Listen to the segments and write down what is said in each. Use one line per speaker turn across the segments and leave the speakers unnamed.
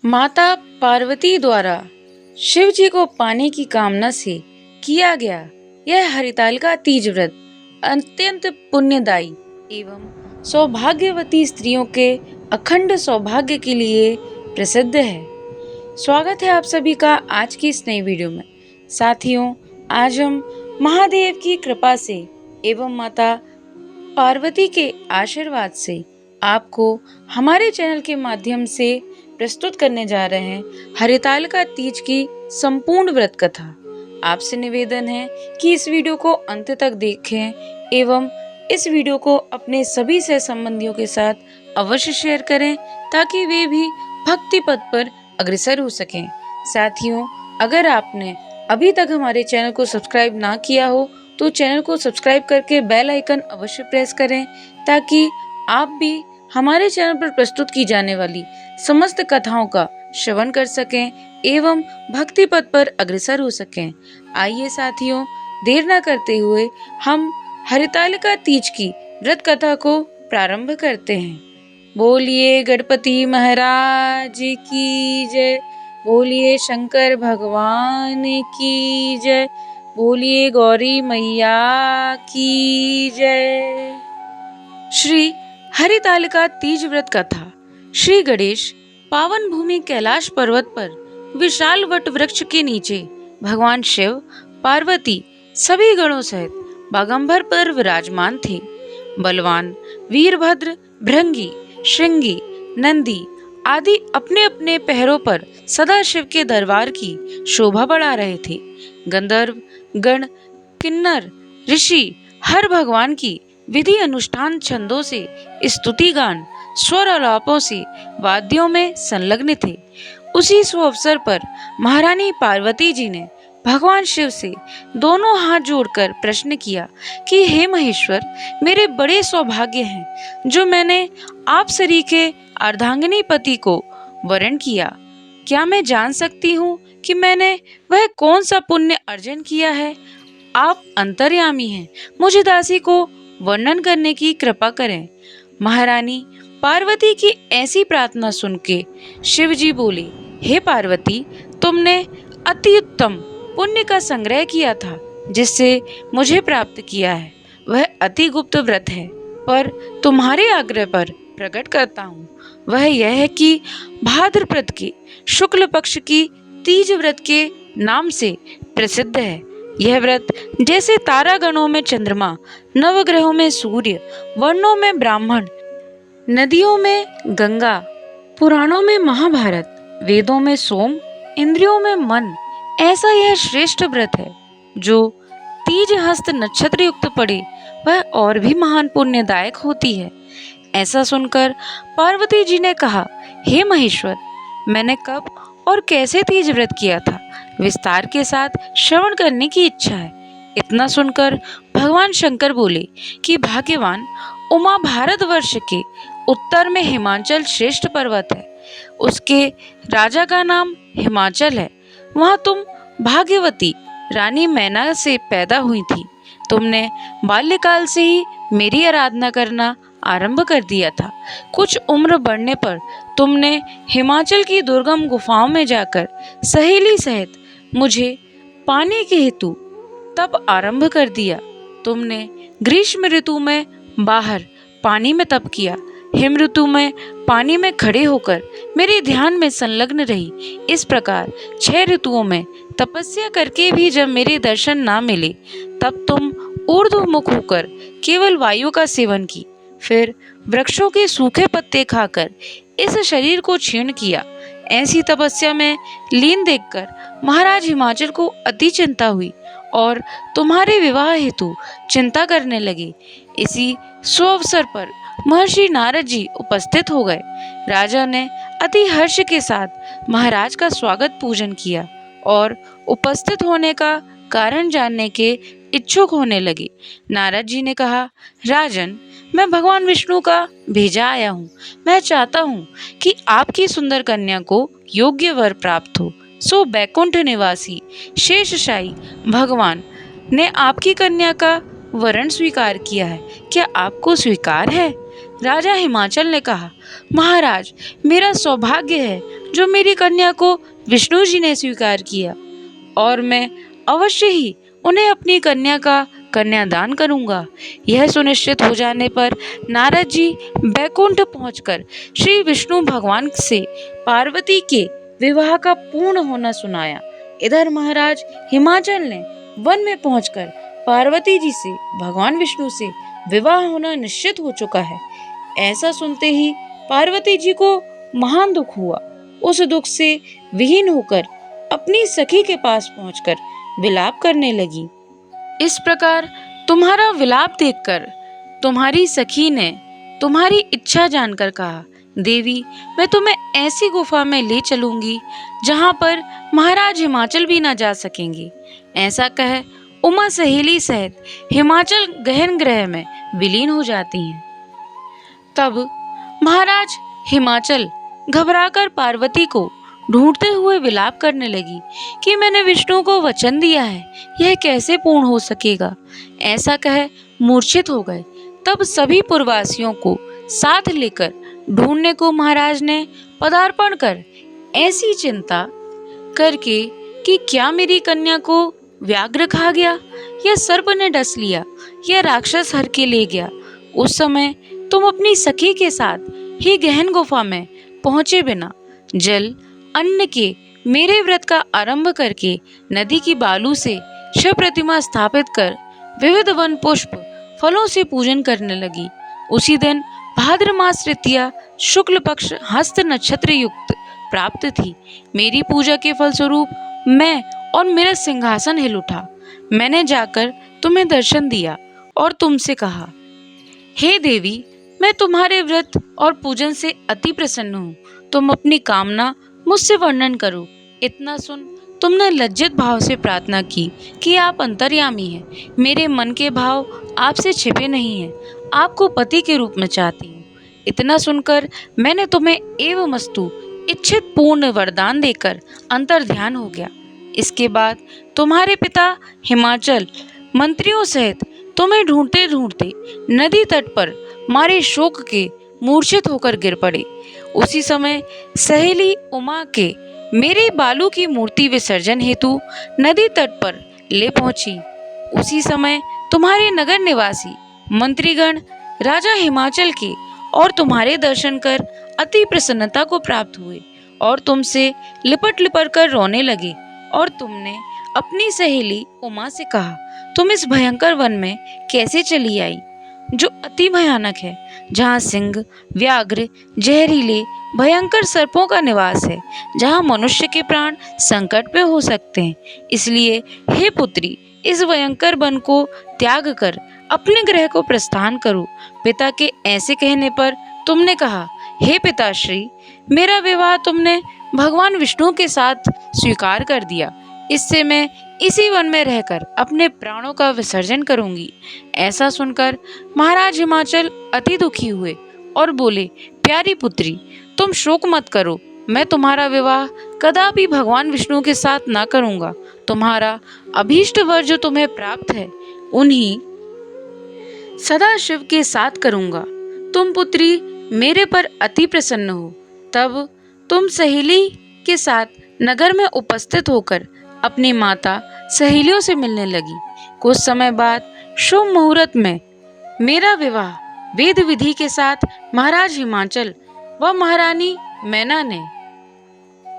माता पार्वती द्वारा शिव जी को पाने की कामना से किया गया यह हरितालिका तीज व्रत अत्यंत पुण्यदायी एवं सौभाग्यवती स्त्रियों के अखंड सौभाग्य के लिए प्रसिद्ध है। स्वागत है आप सभी का आज की इस नई वीडियो में। साथियों, आज हम महादेव की कृपा से एवं माता पार्वती के आशीर्वाद से आपको हमारे चैनल के माध्यम से प्रस्तुत करने जा रहे हैं हरितालिका तीज की संपूर्ण व्रत कथा। आपसे निवेदन है कि इस वीडियो को अंत तक देखें एवं इस वीडियो को अपने सभी सह संबंधियों के साथ अवश्य शेयर करें ताकि वे भी भक्ति पथ पर अग्रसर हो सकें। साथियों, अगर आपने अभी तक हमारे चैनल को सब्सक्राइब ना किया हो तो चैनल को सब्सक्राइब करके बेल आइकन अवश्य प्रेस करें ताकि आप भी हमारे चैनल पर प्रस्तुत की जाने वाली समस्त कथाओं का श्रवण कर सकें एवं भक्ति पथ पर अग्रसर हो सकें। आइए साथियों, देर न करते हुए हम हरितालिका तीज की व्रत कथा को प्रारंभ करते हैं। बोलिए गणपति महाराज की जय, बोलिए शंकर भगवान की जय, बोलिए गौरी मैया की जय। श्री हरितालिका तीज व्रत कथा। श्री गणेश पावन भूमि कैलाश पर्वत पर विशाल वट वृक्ष के नीचे भगवान शिव, पार्वती सभी गणों सहित बागंबर पर विराजमान थे। बलवान वीरभद्र, भृंगी, श्रृंगी, नंदी आदि अपने अपने पहरों पर सदा शिव के दरबार की शोभा बढ़ा रहे थे। गंधर्व गण, किन्नर, ऋषि हर भगवान की विधि अनुष्ठान छंदों से स्तुति गान, स्वर आलापों से वाद्यों में संलग्न थे। उसी सुअवसर पर महारानी पार्वती जी ने भगवान शिव से दोनों हाथ जोड़कर प्रश्न किया कि हे महेश्वर, मेरे बड़े सौभाग्य हैं जो मैंने आप सरीखे अर्धांगिनी पति को वरण किया। क्या मैं जान सकती हूँ कि मैंने वह कौन सा पुण्य अर्जन किया है? आप अंतर्यामी हैं, मुझे दासी को वर्णन करने की कृपा करें। महारानी पार्वती की ऐसी प्रार्थना सुन के शिव जी बोले, हे पार्वती, तुमने अति उत्तम पुण्य का संग्रह किया था जिससे मुझे प्राप्त किया है। वह अति गुप्त व्रत है, पर तुम्हारे आग्रह पर प्रकट करता हूँ। वह यह है कि भाद्रपद के शुक्ल पक्ष की तीज व्रत के नाम से प्रसिद्ध है। यह व्रत जैसे तारागणों में चंद्रमा, नवग्रहों में सूर्य, वर्णों में ब्राह्मण, नदियों में गंगा, पुराणों में महाभारत, वेदों में सोम, इंद्रियों में मन, ऐसा यह श्रेष्ठ व्रत है। जो तीज हस्त नक्षत्र युक्त पड़े वह और भी महान पुण्यदायक होती है। ऐसा सुनकर पार्वती जी ने कहा, हे महेश्वर, मैंने कब और कैसे तीज व्रत किया था, विस्तार के साथ श्रवण करने की इच्छा है। इतना सुनकर भगवान शंकर बोले कि भाग्यवान, उमा भारतवर्ष के उत्तर में हिमाचल श्रेष्ठ पर्वत है। उसके राजा का नाम हिमाचल है। वहाँ तुम भाग्यवती रानी मैना से पैदा हुई थी। तुमने बाल्यकाल से ही मेरी आराधना करना आरंभ कर दिया था। कुछ उम्र बढ़ने पर तुमने हिमाचल की दुर्गम गुफाओं में जाकर सहेली सहित मुझे पाने के हेतु तप आरंभ कर दिया। तुमने ग्रीष्म ऋतु में बाहर पानी में तप किया, हिम ऋतु में पानी में खड़े होकर मेरे ध्यान में संलग्न रही। इस प्रकार 6 ऋतुओं में तपस्या करके भी जब मेरे दर्शन ना मिले तब तुम ऊर्ध्वमुख होकर केवल वायु का सेवन की, फिर वृक्षों के सूखे पत्ते खाकर इस शरीर को क्षीण किया। ऐसी तपस्या में लीन देखकर महाराज हिमाचल को अति चिंता हुई और तुम्हारे विवाह हेतु चिंता करने लगे। इसी सुअवसर पर महर्षि नारद जी उपस्थित हो गए। राजा ने अति हर्ष के साथ महाराज का स्वागत पूजन किया और उपस्थित होने का कारण जानने के इच्छुक होने लगे। नारद जी ने कहा, राजन, मैं भगवान विष्णु का भेजा आया हूँ। मैं चाहता हूँ कि आपकी सुंदर कन्या को योग्य वर प्राप्त हो। सो बैकुंठ निवासी शेषशायी भगवान ने आपकी कन्या का वरण स्वीकार किया है। क्या आपको स्वीकार है? राजा हिमाचल ने कहा, महाराज, मेरा सौभाग्य है जो मेरी कन्या को विष्णु जी ने स्वीकार किया, और मैं अवश्य ही उन्हें अपनी कन्या का कन्यादान करूंगा। यह सुनिश्चित हो जाने पर नारद जी बैकुंठ पहुंचकर श्री विष्णु भगवान से पार्वती के विवाह का पूर्ण होना सुनाया। इधर महाराज हिमाचल ने वन में पहुंचकर पार्वती जी से भगवान विष्णु से विवाह होना निश्चित हो चुका है। ऐसा सुनते ही पार्वती जी को महान दुख हुआ। उस दुख से विहीन होकर अपनी सखी के पास पहुंचकर विलाप करने लगी। इस प्रकार तुम्हारा विलाप देखकर तुम्हारी सखी ने तुम्हारी इच्छा जानकर कहा, देवी, मैं तुम्हें ऐसी गुफा में ले चलूंगी जहां पर महाराज हिमाचल भी ना जा सकेंगे। ऐसा कह उमा सहेली सहित हिमाचल गहन ग्रह में विलीन हो जाती हैं। तब महाराज हिमाचल घबराकर पार्वती को ढूंढते हुए विलाप करने लगी कि मैंने विष्णु को वचन दिया है, यह कैसे पूर्ण हो सकेगा। ऐसा कह मूर्छित हो गए। तब सभी पुरवासियों को साथ लेकर ढूंढने को महाराज ने पदार्पण कर ऐसी चिंता करके कि क्या मेरी कन्या को व्याघ्र खा गया, या सर्प ने डस लिया, या राक्षस हर के ले गया। उस समय तुम अपनी सखी के साथ ही गहन गुफा में पहुंचे बिना जल अन्न के मेरे व्रत का आरंभ करके नदी की बालू से शिव प्रतिमा स्थापित कर विविध वन पुष्प फलों से पूजन करने लगी। उसी दिन भाद्र मास तृतीया शुक्ल पक्ष हस्त नक्षत्र युक्त प्राप्त थी। मेरी पूजा के फलस्वरूप मैं और मेरा सिंहासन हिल उठा। मैंने जाकर तुम्हें दर्शन दिया और तुमसे कहा, हे देवी, मैं तुम्हारे व्रत और पूजन से अति प्रसन्न हूँ। तुम अपनी कामना मुझसे वर्णन करो। इतना सुन तुमने लज्जित भाव से प्रार्थना की कि आप अंतर्यामी हैं। मेरे मन के भाव आपसे छिपे नहीं हैं। आपको पति के रूप में चाहती हूँ। इतना सुनकर मैंने तुम्हें एवमस्तु इच्छित पूर्ण वरदान देकर अंतर ध्यान हो गया। इसके बाद तुम्हारे पिता हिमाचल मंत्रियों सहित तुम्हें ढूंढते ढूंढते नदी तट पर मारे शोक के मूर्छित होकर गिर पड़े। उसी समय सहेली उमा के मेरे बालू की मूर्ति विसर्जन हेतु नदी तट पर ले पहुंची। उसी समय तुम्हारे नगर निवासी मंत्रीगण राजा हिमाचल के और तुम्हारे दर्शन कर अति प्रसन्नता को प्राप्त हुए और तुमसे लिपट लिपट कर रोने लगे। और तुमने अपनी सहेली उमा से कहा, तुम इस भयंकर वन में कैसे चली आई, जो अति भयानक है, जहाँ सिंह, व्याघ्र, जहरीले भयंकर सर्पों का निवास है, जहाँ मनुष्य के प्राण संकट में हो सकते हैं। इसलिए हे पुत्री, इस भयंकर वन को त्याग कर अपने गृह को प्रस्थान करो। पिता के ऐसे कहने पर तुमने कहा, हे पिताश्री, मेरा विवाह तुमने भगवान विष्णु के साथ स्वीकार कर दिया। इससे मैं इसी वन में रहकर अपने प्राणों का विसर्जन करूंगी। ऐसा सुनकर महाराज हिमाचल अति दुखी हुए और बोले, प्यारी पुत्री, तुम शोक मत करो। मैं तुम्हारा विवाह कदापि भगवान विष्णु के साथ ना करूंगा। तुम्हारा अभीष्ट वर जो तुम्हें प्राप्त है, उन्हीं सदा शिव के साथ करूंगा। तुम पुत्री मेरे पर अति प्रसन्न हो। तब तुम सहेली के साथ नगर में उपस्थित होकर अपनी माता सहेलियों से मिलने लगी। कुछ समय बाद शुभ मुहूर्त में मेरा विवाह वेद विधि के साथ महाराज हिमाचल व महारानी मैना ने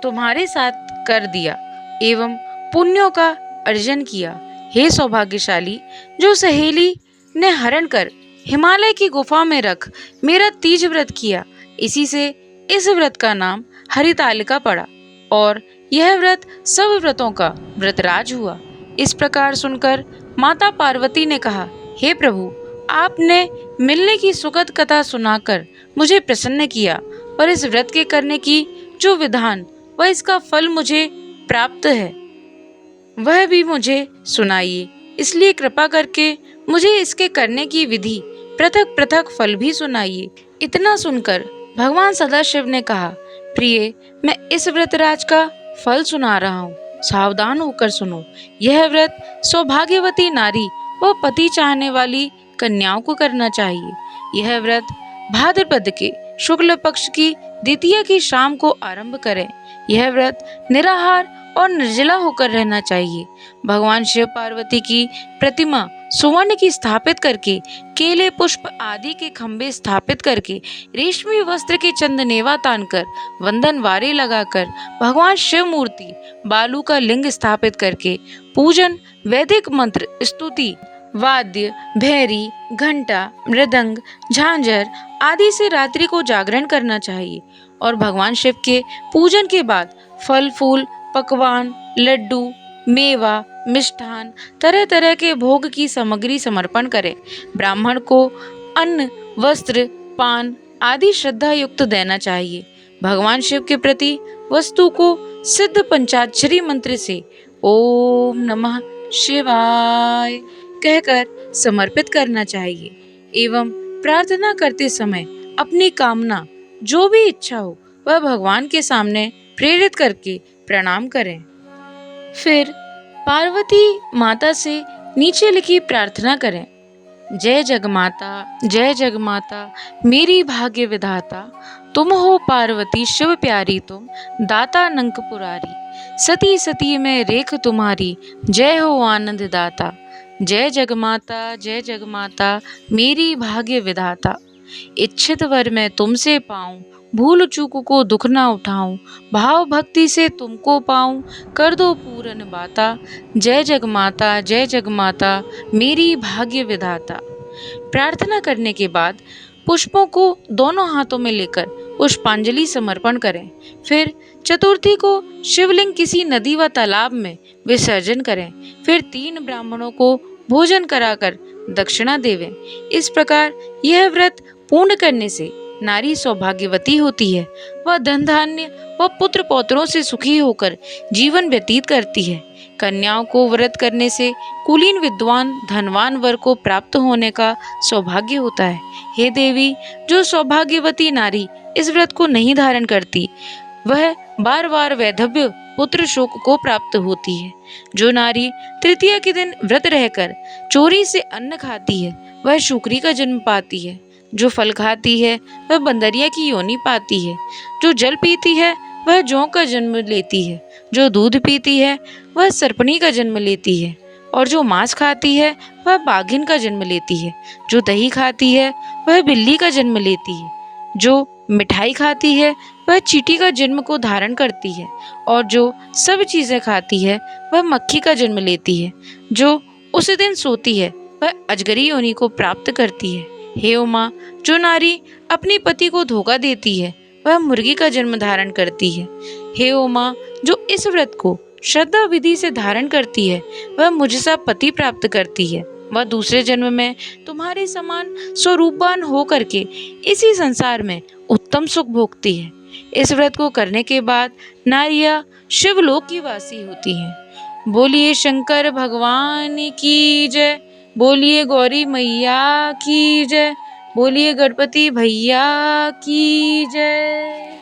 तुम्हारे साथ कर दिया एवं पुण्यों का अर्जन किया। हे सौभाग्यशाली, जो सहेली ने हरण कर हिमालय की गुफा में रख मेरा तीज व्रत किया, इसी से इस व्रत का नाम हरितालिका पड़ा और यह व्रत सब व्रतों का व्रतराज हुआ। इस प्रकार सुनकर माता पार्वती ने कहा, हे प्रभु, आपने मिलने की सुखद कथा सुनाकर मुझे प्रसन्न किया, पर इस व्रत के करने की जो विधान व इसका फल मुझे प्राप्त है वह भी मुझे सुनाइए। इसलिए कृपा करके मुझे इसके करने की विधि पृथक पृथक फल भी सुनाइए। इतना सुनकर भगवान सदाशिव ने कहा, प्रिय, मैं इस व्रतराज का फल सुना रहा हूँ, सावधान होकर सुनो। यह व्रत सौभाग्यवती नारी व पति चाहने वाली कन्याओं को करना चाहिए। यह व्रत भाद्रपद के शुक्ल पक्ष की द्वितीया की शाम को आरंभ करें। यह व्रत निराहार और निर्जला होकर रहना चाहिए। भगवान शिव पार्वती की प्रतिमा सुवर्ण की स्थापित करके, केले पुष्प आदि के खंभे स्थापित करके, रेशमी वस्त्र के चंदनेवा तानकर, वंदन वारे लगाकर, भगवान शिव मूर्ति बालू का लिंग स्थापित करके, पूजन, वैदिक मंत्र, स्तुति, वाद्य, भैरी, घंटा, मृदंग, झांझर आदि से रात्रि को जागरण करना चाहिए और भगवान शिव के पूजन के बाद फल फूल, पकवान, लड्डू, मेवा, मिष्ठान, तरह तरह के भोग की सामग्री समर्पण करें। ब्राह्मण को अन्न, वस्त्र, पान आदि श्रद्धा युक्त देना चाहिए। भगवान शिव के प्रति वस्तु को सिद्ध पंचाक्षरी मंत्र से ओम नमः शिवाय कहकर समर्पित करना चाहिए एवं प्रार्थना करते समय अपनी कामना जो भी इच्छा हो वह भगवान के सामने प्रेरित करके प्रणाम करें। फिर पार्वती माता से नीचे लिखी प्रार्थना करें। जय जगमाता मेरी भाग्य विधाता, तुम हो पार्वती शिव प्यारी, तुम दाता नंक पुरारी, सती सती में रेख तुम्हारी, जय हो आनंद दाता। जय जगमाता मेरी भाग्य विधाता, इच्छित वर मैं तुमसे पाऊं, भूल चूक को दुख ना उठाऊं, भाव भक्ति से तुमको पाऊं, कर दो पूरन बाता। जय जगमाता मेरी भाग्य विधाता। प्रार्थना करने के बाद पुष्पों को दोनों हाथों में लेकर पुष्पांजलि समर्पण करें। फिर चतुर्थी को शिवलिंग किसी नदी व तालाब में विसर्जन करें। फिर 3 ब्राह्मणों को भोजन कराकर दक्षिणा देवें। इस प्रकार यह व्रत पूर्ण करने से नारी सौभाग्यवती होती है। वह धन धान्य व पुत्र पौत्रों से सुखी होकर जीवन व्यतीत करती है। कन्याओं को व्रत करने से कुलीन विद्वान धनवान वर को प्राप्त होने का सौभाग्य होता है। हे देवी, जो सौभाग्यवती नारी इस व्रत को नहीं धारण करती वह बार बार वैधव्य पुत्र शोक को प्राप्त होती है। जो नारी तृतीया के दिन व्रत रहकर चोरी से अन्न खाती है वह शुक्री का जन्म पाती है। जो फल खाती है वह बंदरिया की योनि पाती है। जो जल पीती है वह जौ का जन्म लेती है। जो दूध पीती है वह सर्पणी का जन्म लेती है और जो मांस खाती है वह बाघिन का जन्म लेती है। जो दही खाती है वह बिल्ली का जन्म लेती है। जो मिठाई खाती है वह चींटी का जन्म को धारण करती है और जो सब चीजें खाती है वह मक्खी का जन्म लेती है। जो उस दिन सोती है वह अजगरी योनि को प्राप्त करती है। हे उमा, जो नारी अपने पति को धोखा देती है वह मुर्गी का जन्म धारण करती है। हे उमा, जो इस व्रत को श्रद्धा विधि से धारण करती है वह मुझसा पति प्राप्त करती है। वह दूसरे जन्म में तुम्हारे समान स्वरूपवान हो करके इसी संसार में उत्तम सुख भोगती है। इस व्रत को करने के बाद नारियां शिवलोक की वासी होती हैं। बोलिए शंकर भगवान की जय, बोलिए गौरी मैया की जय, बोलिए गणपति भैया की जय।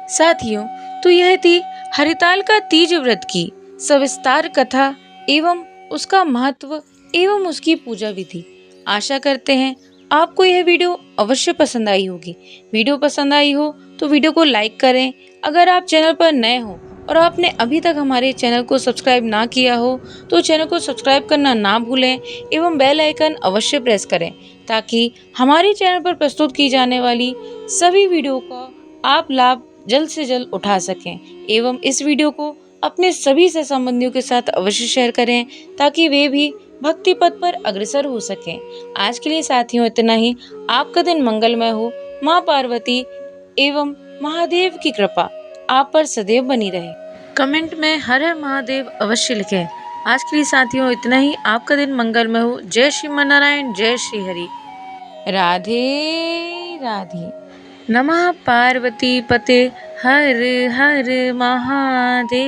साथियों, तो यह थी हरितालिका तीज व्रत की सविस्तार कथा एवं उसका महत्व एवं उसकी पूजा विधि। आशा करते हैं आपको यह वीडियो अवश्य पसंद आई होगी। वीडियो पसंद आई हो तो वीडियो को लाइक करें। अगर आप चैनल पर नए हो और आपने अभी तक हमारे चैनल को सब्सक्राइब ना किया हो तो चैनल को सब्सक्राइब करना ना भूलें एवं बेल आइकन अवश्य प्रेस करें ताकि हमारे चैनल पर प्रस्तुत की जाने वाली सभी वीडियो का आप लाभ जल्द से जल्द उठा सकें। एवं इस वीडियो को अपने सभी से संबंधियों के साथ अवश्य शेयर करें ताकि वे भी भक्ति पथ पर अग्रसर हो सकें। आज के लिए साथियों इतना ही। आपका दिन मंगलमय हो। माँ पार्वती एवं महादेव की कृपा आप पर सदैव बनी रहे। कमेंट में हर हर महादेव अवश्य लिखें। आज के लिए साथियों इतना ही। आपका दिन मंगलमय हो। जय श्री नारायण, जय श्री हरि। राधे राधे। नमः पार्वती पते हर हर महादेव।